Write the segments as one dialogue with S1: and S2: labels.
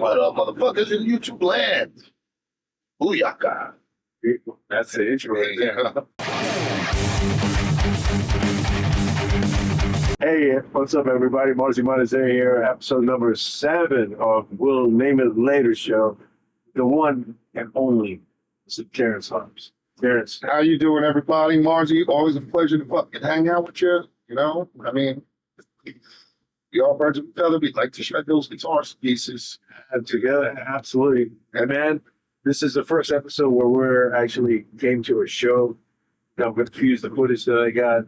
S1: What up, motherfuckers in YouTube land? Booyaka.
S2: That's the intro right there. Hey, what's up, everybody? Marzi Monizé here, episode number 7 of We'll Name It Later show. The one and only Mr. Terrance Hobbs. Terrance.
S1: How you doing, everybody? Marzi, always a pleasure to fucking hang out with you. You know, I mean, we all birds of a feather. We like to shred those guitars to pieces.
S2: And together, absolutely. And man, this is the first episode where we're actually came to a show. I'm going to use the footage that I got.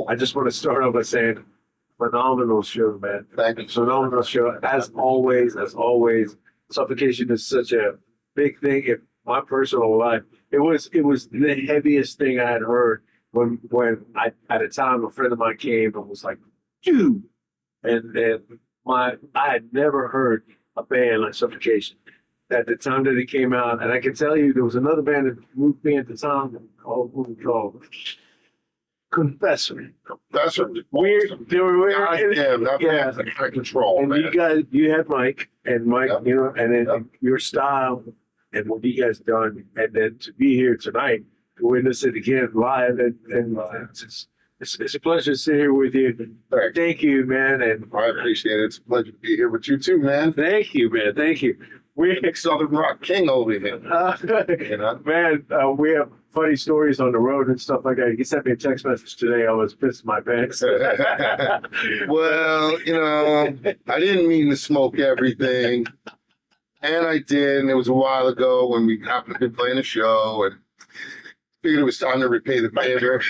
S2: I just want to start off by saying, phenomenal show, man.
S1: Thank you.
S2: Phenomenal show. As always, Suffocation is such a big thing in my personal life. It was the heaviest thing I had heard when I, at a time, a friend of mine came and was like, dude, and I had never heard a band like Suffocation at the time that it came out. And I can tell you, there was another band that moved me at the time called Confessor. Weird. They were weird.
S1: Damn, that man's out of control,
S2: And
S1: man.
S2: you had Mike, and Mike,
S1: Yep.
S2: you know, and then
S1: Yep.
S2: your style and what you guys done, and then to be here tonight to witness it again live, and it's a pleasure to sit here with you.
S1: Thanks.
S2: Thank you, man, and
S1: I appreciate it. It's a pleasure to be here with you too, man.
S2: thank you, man. Thank you. We
S1: Southern Rock King over here. You know?
S2: Man, we have funny stories on the road and stuff like that. He sent me a text message today. I was pissed my pants.
S1: Well, you know, I didn't mean to smoke everything. And I did, and it was a while ago when we happened to be playing a show and figured it was time to repay the favor.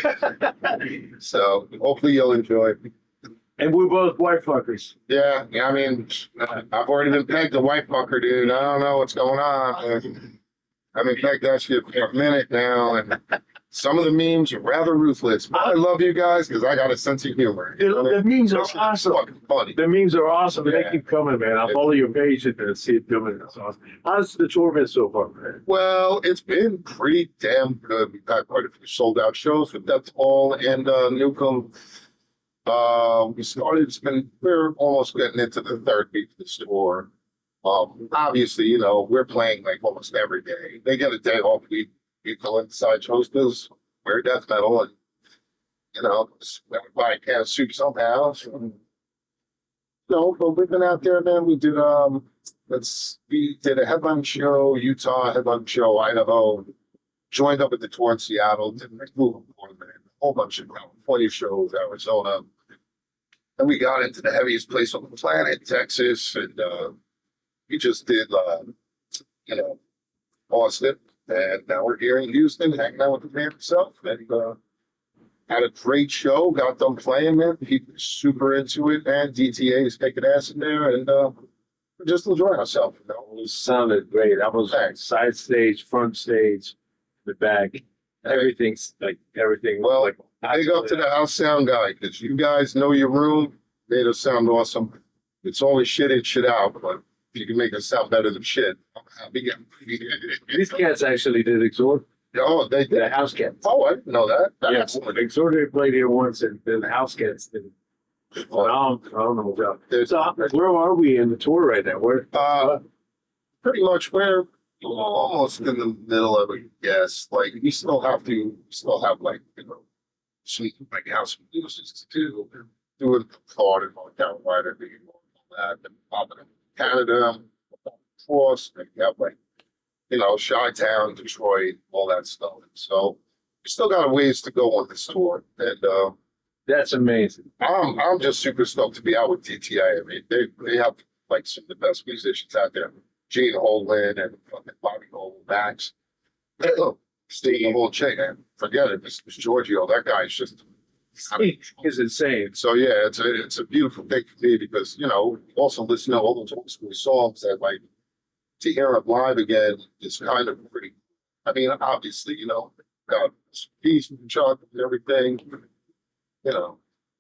S1: So hopefully you'll enjoy it.
S2: And we're both white fuckers.
S1: Yeah, I mean, I've already been pegged a white fucker, dude. I don't know what's going on. I've been pegged that shit for a minute now, and some of the memes are rather ruthless. But I love you guys because I got a sense of humor.
S2: The memes are
S1: It's
S2: awesome.
S1: fucking funny.
S2: The memes are awesome, and
S1: Yeah.
S2: they keep coming, man. I'll follow your page and see it coming. It's awesome. How's the tour been so far, man?
S1: Well, it's been pretty damn good. We've got quite a few sold out shows with That's All and Newcomb. We're almost getting into the third week of the tour. Obviously, you know, we're playing like almost every day. They get a day off. We go inside shows because we're death metal, and you know, buy a can of soup somehow. So, no, but we've been out there, man. We did we did a headline show, Utah, headline show, Idaho. Joined up with the tour in Seattle. Did a whole bunch of California shows, Arizona. And we got into the heaviest place on the planet, Texas, and we just did, you know, Austin. And now we're here in Houston, hanging out with the band himself. And had a great show, got them playing, man. People are super into it, man. DTA is kicking ass in there, and we're just enjoying ourselves, you know.
S2: It sounded great. I was side stage, front stage, the back. Everything's like everything.
S1: Well,
S2: like,
S1: big up to the house sound guy, because you guys know your room, made us sound awesome. It's always shit in, shit out, but if you can make us sound better than shit, I'm happy.
S2: These cats actually did Exhort.
S1: Oh, they did.
S2: The house cats.
S1: Oh, I didn't know that.
S2: Yeah,
S1: That's
S2: Exhort played here once, and then the house cats did. Phenomenal job. So where are we in the tour right now? Where?
S1: Pretty much we're almost in the middle of it, yes. Like we still have like, you know, some like house music to do. doing Florida, North Carolina, New York, all that, and popping in Canada, across, and you have like, Chi-Town, Detroit, all that stuff. So we still got a ways to go on this tour. And
S2: That's amazing.
S1: I'm just super stoked to be out with DTI. I mean, they have like some of the best musicians out there. Gene Holland and fucking Bobby Cole, Max. Steve the whole chain, man. Forget it. This Giorgio, that guy's just
S2: It's insane.
S1: so yeah, it's a beautiful thing for me because also listen to all those old school songs that like to hear them live again is kind of pretty. I mean, obviously, got peace from Chuck and everything.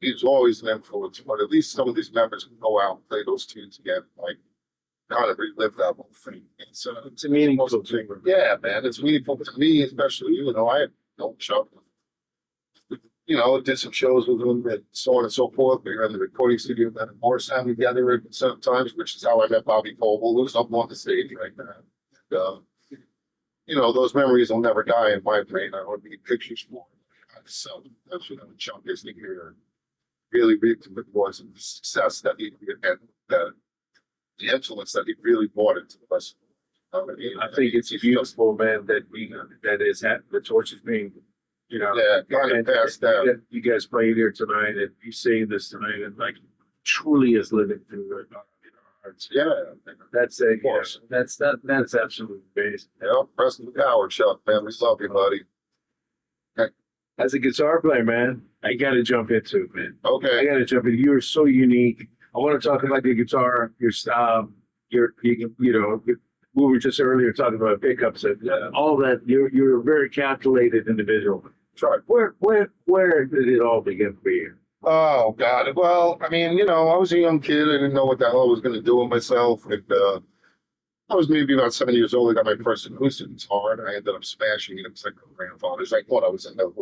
S1: He's always an influence, but at least some of these members can go out and play those tunes again, like kind of relive that whole thing.
S2: It's a meaningful thing.
S1: Yeah, man, it's meaningful to me, especially. I had no Chuck. Did some shows with him and so on and so forth. We were in the recording studio at Morristown together at some times, which is how I met Bobby Coble, who's up on the stage right now. And, those memories will never die in my brain. I would need pictures for it. So that's what Chuck is to hear. Really reaped the rewards and the success that he and the influence that he really brought into the West.
S2: I think it's beautiful, man, that is the torch is being,
S1: Yeah, kind of passed down.
S2: that you guys played here tonight, and you saying this tonight, and like truly is living through our hearts.
S1: Yeah,
S2: That's a course. That's absolutely amazing.
S1: Preston Howard, Chuck, man, we love you, buddy.
S2: As a guitar player, man, I gotta jump into it, man. I
S1: Okay.
S2: gotta jump in. You're so unique. I want to talk about your guitar, your style, we were just earlier talking about pickups and all that. You're a very calculated individual.
S1: Try.
S2: Where did it all begin for you?
S1: Oh God. Well, I mean, I was a young kid. I didn't know what the hell I was going to do with myself. And I was maybe about 7 years old. I got my first acoustic guitar, and I ended up smashing it. It was like my grandfather's. I thought I was in the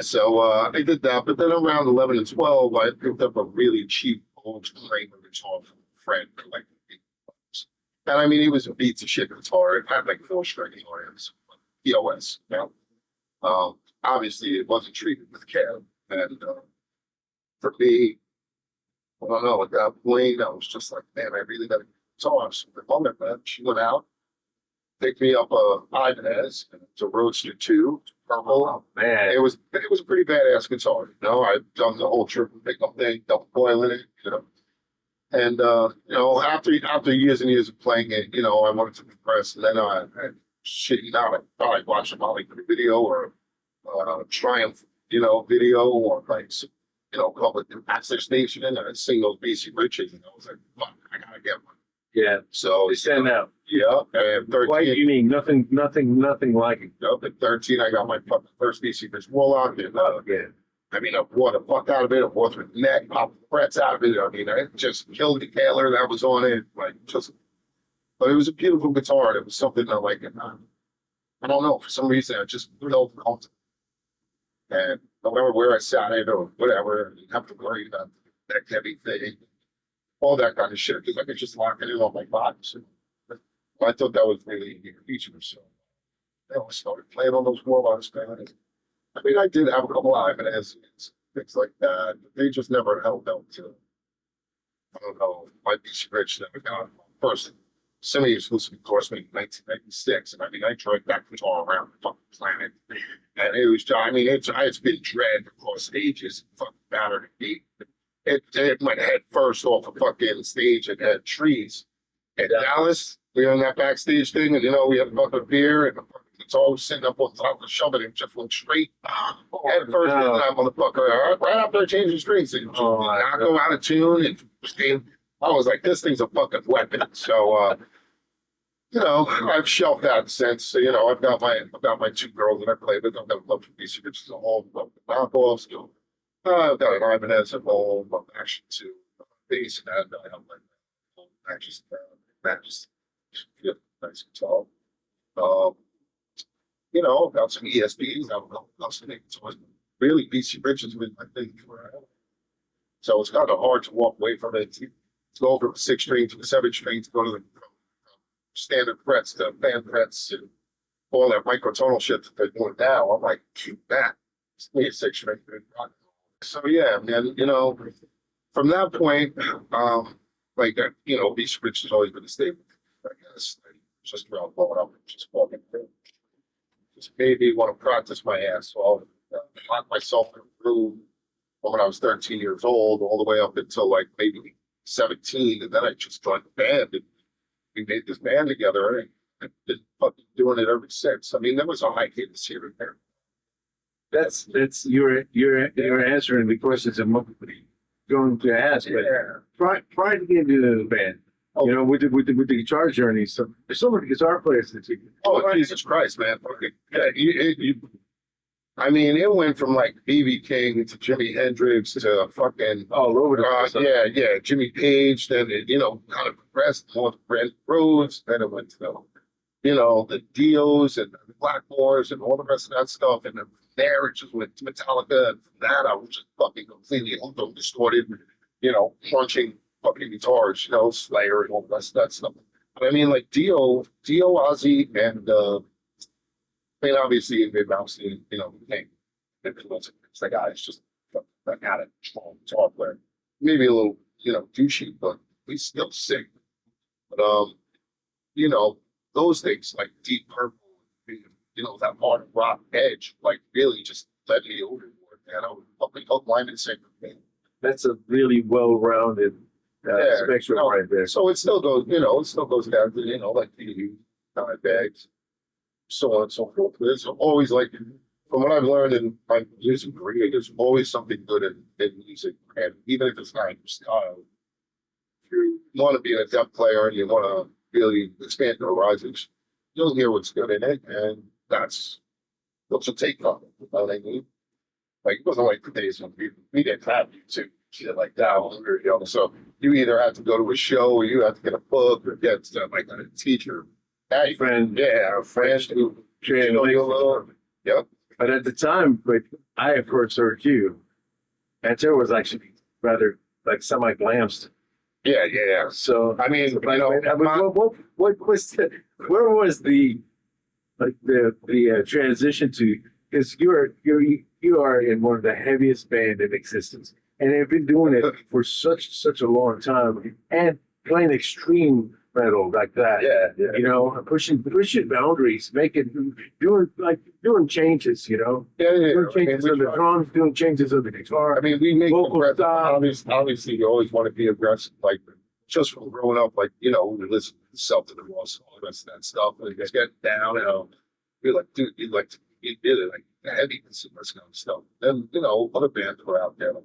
S1: so I did that. But then around 11 and 12, I picked up a really cheap old Kramer guitar from a friend for like $8. And I mean, it was a beats of shit guitar. It had like 4-string organs, POS. Obviously, it wasn't treated with care. And for me, I don't know, at that point, I was just like, man, I really got a guitar. So my mother, man, she went out, picked me up a Ibanez, and it's a Roadster 2, purple.
S2: Oh man,
S1: It was a pretty badass guitar. I've done the whole triple pickup thing, double coil in it. And after years and years of playing it, I wanted to impress. And then I shitting out, I thought I'd watch a Molly video or Triumph, video or like public access station, and I'd sing those BC Riches, and I was like, fuck, I gotta get one.
S2: yeah,
S1: So
S2: they stand out.
S1: yeah, and
S2: Quite
S1: 13,
S2: unique. Nothing like it.
S1: at 13, I got my fucking first BC Rich Warlock, and
S2: Yeah.
S1: I mean, I bought the fuck out of it. I bought the neck, popped the frets out of it. I mean, I just killed the Taylor that was on it. But it was a beautiful guitar. It was something that, like, I don't know, for some reason, I just felt comfortable. And no matter where I sat in or whatever, I didn't have to worry about that heavy thing, all that kind of shit, because I could just lock it in on my body. So I thought that was really a neat feature. So I started playing on those Warlocks, man. I mean, I did have a couple of Ibanez and things like that, but they just never held up to, I don't know, my BC Rich never got first semi-exclusive endorsement in 1996. And I mean, I dragged that guitar around the fucking planet. And it was, I mean, it's been dragged across stages and fucking battered and beat. It went head first off a fucking stage and had trees. In Dallas, we were in that backstage thing, and we had a bucket of beer, and the fucking guitar was sitting up on top of the shove it and just went straight head first into that motherfucker. Right after changing strings, and not go out of tune and staying. I was like, this thing's a fucking weapon. So I've shelved that since. I've got my 2 girls that I play with. I've got a love for BC, which is a whole knockoffs. I've got an Ibanez at home, Action 2, bass, and that. I have my matches, nice guitar. I've got some ESPs. I've some guitars. Really, BC Rich has been my thing forever. So it's kind of hard to walk away from it. To go from a 6-string to a 7-string to go to the standard frets to band frets and all that microtonal shit that they're doing now. I'm like, keep that. It's me a 6-string. So yeah, man, from that point, Beast Rich has always been a staple, I guess. Like, just around blowing up and just walking through. Just made me want to practice my ass off. Locked myself in a room when I was 13 years old, all the way up until like maybe 17, and then I just joined the band and we made this band together, and I've been fucking doing it ever since. I mean, there was a hiatus here and there.
S2: That's you're answering the questions I'm going to ask. But prior to getting into the band, with the guitar journey, so there's so many guitar players that you.
S1: Oh, Jesus Christ, man! Fucking, yeah, I mean, it went from like B.B. King to Jimi Hendrix to fucking
S2: all over the place.
S1: yeah, Jimmy Page. Then it, kind of progressed more to Brent Rhodes. Then it went to the Dios and the Blackmores and all the rest of that stuff. And then from there, it just went to Metallica. And from that, I was just fucking completely distorted, crunching fucking guitars, Slayer and all the rest of that stuff. But I mean, like Dio, Ozzy, and obviously, Big Mousy, became influence. That guy is just that kind of strong guitar player. Maybe a little, douchey, but he's still sick. But those things like Deep Purple, that hard rock edge, like really just led me overboard. Man, I would fucking hook Lyman Singer.
S2: That's a really well-rounded spectrum right there.
S1: So it still goes, down to, like the bags, so on and so forth. There's always like, from what I've learned in my music career, there's always something good in music. And even if it's not your style, if you want to be an adept player and you want to really expand your horizons, you'll hear what's good in it. And that's what you'll take from it. You know what I mean? Like, it wasn't like the days when we didn't have YouTube, shit like that when we were young. So you either had to go to a show or you had to get a book or get like a teacher.
S2: A friend
S1: who
S2: trained you a little.
S1: Yep.
S2: But at the time, like I first heard you, and Terrance was actually rather like semi-glamsed.
S1: Yeah.
S2: So
S1: I mean,
S2: what was where was the transition to? Because you are in one of the heaviest band in existence, and they've been doing it for such a long time, and playing extreme metal like that.
S1: Yeah.
S2: Pushing boundaries, doing changes. Doing changes on the drums, doing changes on the guitar.
S1: I mean, we make
S2: vocal style.
S1: Obviously, you always want to be aggressive, like just from growing up, like we listen to Celtic and Ross and all the rest of that stuff, and just get down, we're like, dude, you did it, like the heaviness and this kind of stuff. Then other bands were out there, like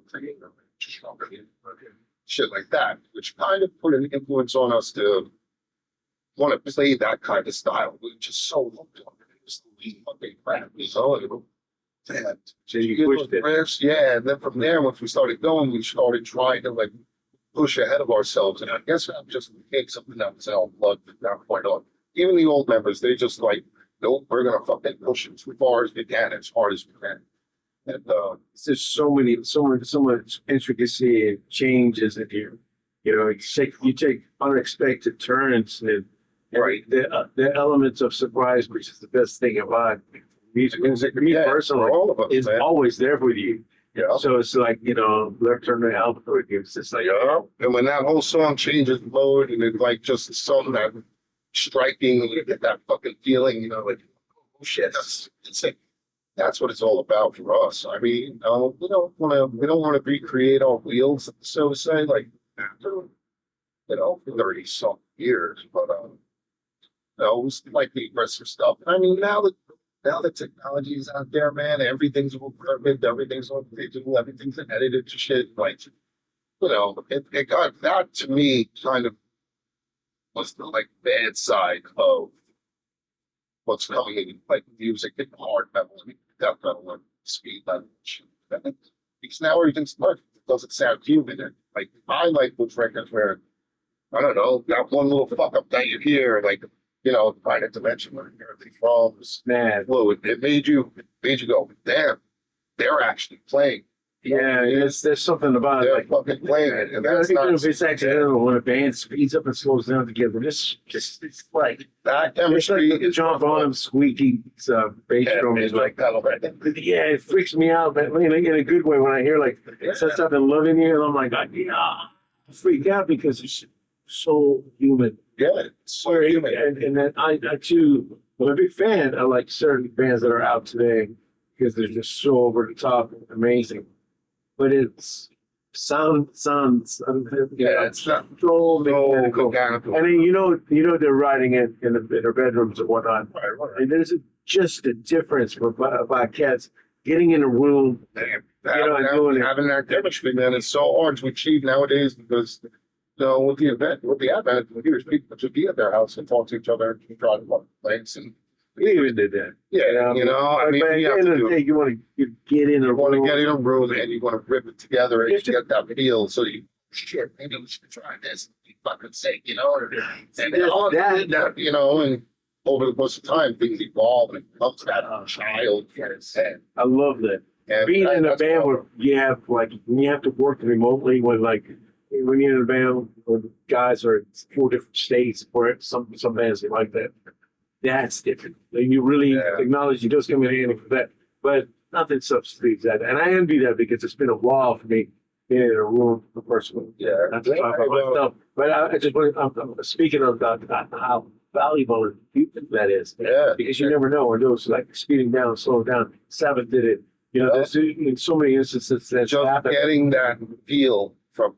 S1: shit like that, which kind of put an influence on us to want to play that kind of style. We were just so hooked on it. It was the fucking crap, Damn.
S2: So you pushed it.
S1: Riffs, yeah, and then from there, once we started going, we started trying to like push ahead of ourselves. And I guess I'm just make something that was in our blood, not quite on. Even the old members, they just like, nope, we're gonna fucking push it as far as we can, as hard as we can. And
S2: there's so much intricacy and changes in here. You take unexpected turns and
S1: right.
S2: The elements of surprise, which is the best thing about music. Me personally,
S1: all of us,
S2: is
S1: man.
S2: always there with you.
S1: Yeah.
S2: So it's like, left turn to album with you. It's just like,
S1: And when that whole song changes mode and it's like just something that striking, and you get that fucking feeling, like, oh shit, that's insane. That's what it's all about for us. I mean, we don't want to recreate our wheels, so to say, like after 30 some years, but it was like the aggressive stuff. I mean, now the technology is out there, man. Everything's all perfect. Everything's on digital. Everything's edited to shit. Like, it got that to me kind of was the like bad side of what's coming in, like music and hard metal and death metal and speed metal and shit. Because now everything's perfect. It doesn't sound human. And like I like those records where I don't know, that one little fuck up that you hear, like find a dimension where everything falls.
S2: man,
S1: Whoa, it made you go, damn, they're actually playing
S2: Yeah, there's something about it.
S1: They're
S2: Like,
S1: fucking playing it, and that's
S2: even
S1: not
S2: if it's accidental, when a band speeds up and slows down together, just it's like
S1: that
S2: it's
S1: chemistry
S2: like
S1: is
S2: John Bonham's squeaky bass drum is like, yeah, it freaks me out, but in a good way when I hear like such up and loving you, and I'm like, yeah, I freak out because it's so human.
S1: Yeah, it's so human.
S2: And then I too, I'm a big fan of like certain bands that are out today because they're just so over the top and amazing. But it's sounds
S1: Yeah, it's not
S2: so
S1: so
S2: mechanical.
S1: mechanical.
S2: And then they're writing it in their bedrooms and whatnot.
S1: Right.
S2: And there's just a difference about cats getting in a room.
S1: Having that chemistry, man, is so hard to achieve nowadays because, with the advent of computers, people just be at their house and talk to each other and try to plug plates and
S2: We even did that.
S1: yeah, I mean,
S2: but at
S1: you
S2: the
S1: have
S2: end
S1: to
S2: of the
S1: do
S2: day,
S1: it.
S2: you want to
S1: You want to
S2: room.
S1: get in a room and you want to rip it together and
S2: You have to-
S1: get that feel. So shit, maybe we should try this. For fucking sake, and then and over the course of time, things evolve and it becomes that child. And,
S2: I love that. Being in a
S1: that's
S2: band
S1: what-
S2: where you have when you have to work remotely when you're in a band where guys are in 4 different states or some bands are like that. That's different. And you really acknowledge you just come in handy for that. But nothing substitutes that. And I envy that because it's been a while for me being in a room for personal.
S1: Yeah.
S2: Not to talk about myself. But I just want I'm speaking of how valuable and important that is.
S1: Yeah.
S2: Because you never know. And those like speeding down, slowing down. Sabbath did it. There's in so many instances that's
S1: Just
S2: happened.
S1: getting that feel from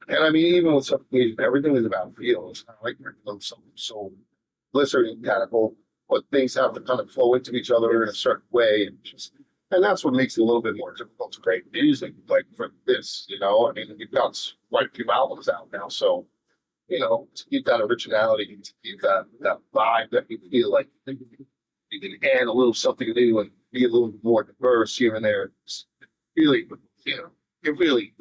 S1: and I mean, even with Suffocation, everything is about feel. It's not like we're doing something so blizzard and mechanical, but things have to kind of flow into each other in a certain way, and that's what makes it a little bit more difficult to create music. Like for this, I mean, you've got quite a few albums out now, so to keep that originality, to keep that vibe that you feel like you can add a little something new and be a little more diverse here and there. It's really, it really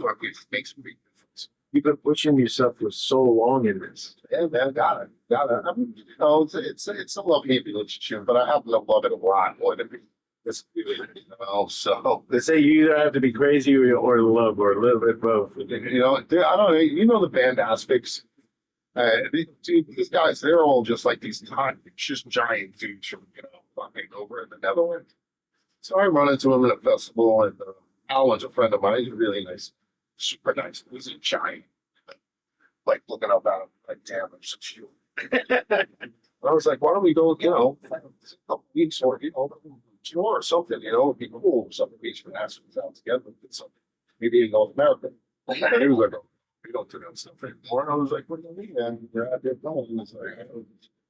S1: makes a big difference.
S2: You've been pushing yourself for so long in this.
S1: Yeah, man, got it. I mean, it's a love-hate relationship, but I happen to love it a lot more than it's so.
S2: They say you either have to be crazy or love or a little bit both.
S1: I don't know, the band aspects. These guys, they're all just like these just giant dudes from, fucking over in the Netherlands. So I run into him at a festival, and Alan's a friend of mine. He's really nice, super nice. He's a giant. Like looking up at him, like, damn, I'm such you. I was like, why don't we go, a couple weeks or, tour or something, it'd be cool. Something we should ask out together. Something. Maybe in North America. He was like, we don't do that stuff anymore. And I was like, what do you mean? And they're out there going.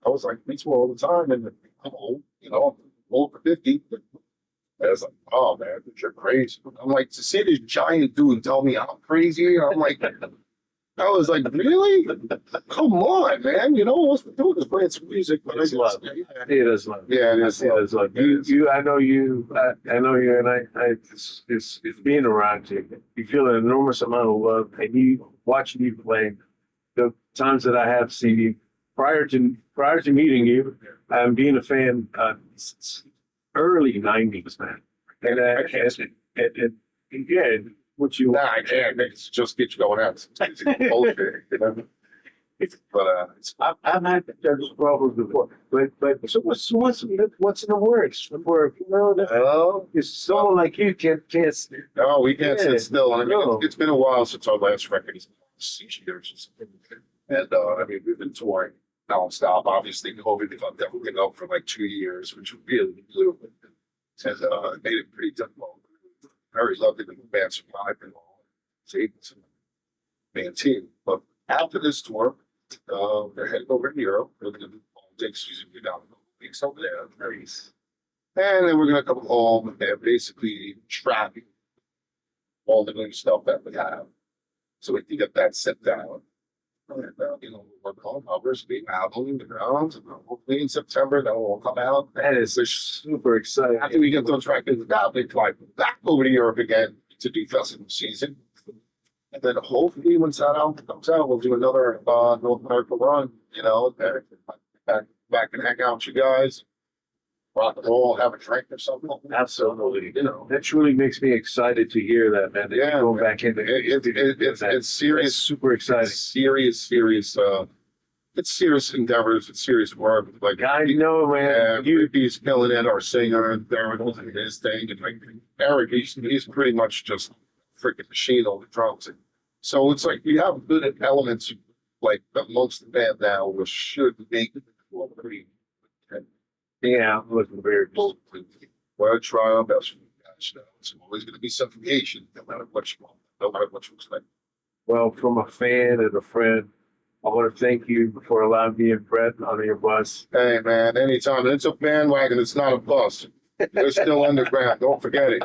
S1: I was like, we tour all the time, and I'm old, old for 50. And I was like, oh man, you're crazy. I'm like, to see this giant dude tell me I'm crazy, I'm like, I was like, really? Come on, man. What's we're doing is playing some music, but
S2: It's love.
S1: Yeah,
S2: It is love.
S1: it
S2: I
S1: is.
S2: see it as love. I know you, and it's being around you. You feel an enormous amount of love, and watching you play. The times that I have seen you, prior to meeting you, being a fan, early '90s, man. And yeah, what you
S1: Nah, I can't. It's just get you going out. It's bullshit, But
S2: I've had those problems before, but so what's in the works? It's someone like you can't.
S1: no, we can't
S2: Yeah.
S1: sit still. I mean,
S2: No.
S1: it's been a while since our last record. It's 6 years or something. And I mean, we've been touring nonstop. Obviously, COVID fucked everything up for like 2 years, which really blew it. And it made it pretty difficult. Very lucky that the band survived and all. See, it's a band team. But after this tour, they're heading over to Europe. We're going to do all takes usually down a couple weeks over there. Nice. And then we're going to come home and basically track all the new stuff that we have. So we can get that set down. And, we'll work on covers, being album, the grounds, and hopefully in September that will come out.
S2: That is super exciting.
S1: After we get those records out, we fly back over to Europe again to do festival season. And then hopefully once that album comes out, we'll do another North America run, back and hang out with you guys. rock and roll, have a drink or something.
S2: Absolutely.
S1: You know,
S2: That truly makes me excited to hear that, man. That
S1: Yeah,
S2: you're going
S1: man.
S2: back into
S1: it's
S2: That's
S1: serious,
S2: super exciting.
S1: it's serious endeavors, it's serious work. Like
S2: I know, man. You
S1: he's killing it, our singer, and Derek was doing his thing, and like Eric, he's pretty much just a freaking machine on the drums. So it's like you have good elements like amongst the band now, which should make it pretty.
S2: yeah, I'm looking very cool.
S1: We're trying our best for you guys. You know, it's always going to be suffocation, no matter what you want, no matter what you expect.
S2: Well, from a fan and a friend, I want to thank you for allowing me and Brett on your bus.
S1: Hey man, anytime it's a bandwagon, it's not a bus. We're still underground. Don't forget it.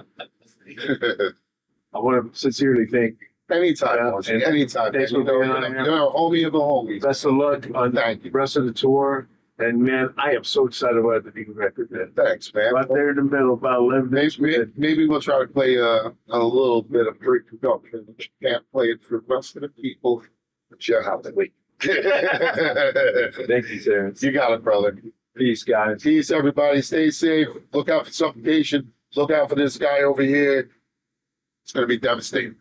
S2: I want to sincerely thank you.
S1: Anytime,
S2: Yeah,
S1: Marcy,
S2: and
S1: anytime.
S2: thanks
S1: Man.
S2: for
S1: You
S2: being
S1: know,
S2: on here.
S1: you're a homie of the homies.
S2: Best of luck on
S1: Thank you.
S2: the rest of the tour. And man, I am so excited about the new record, man.
S1: Thanks, man.
S2: Right there in the middle, about 11 minutes.
S1: Maybe we'll try to play a little bit of pre-production. But you can't play it for the rest of the people. But you have to wait.
S2: Thank you, Terrance.
S1: You got it, brother.
S2: Peace, guys.
S1: Peace, everybody. Stay safe. Look out for suffocation. Look out for this guy over here. It's going to be devastating.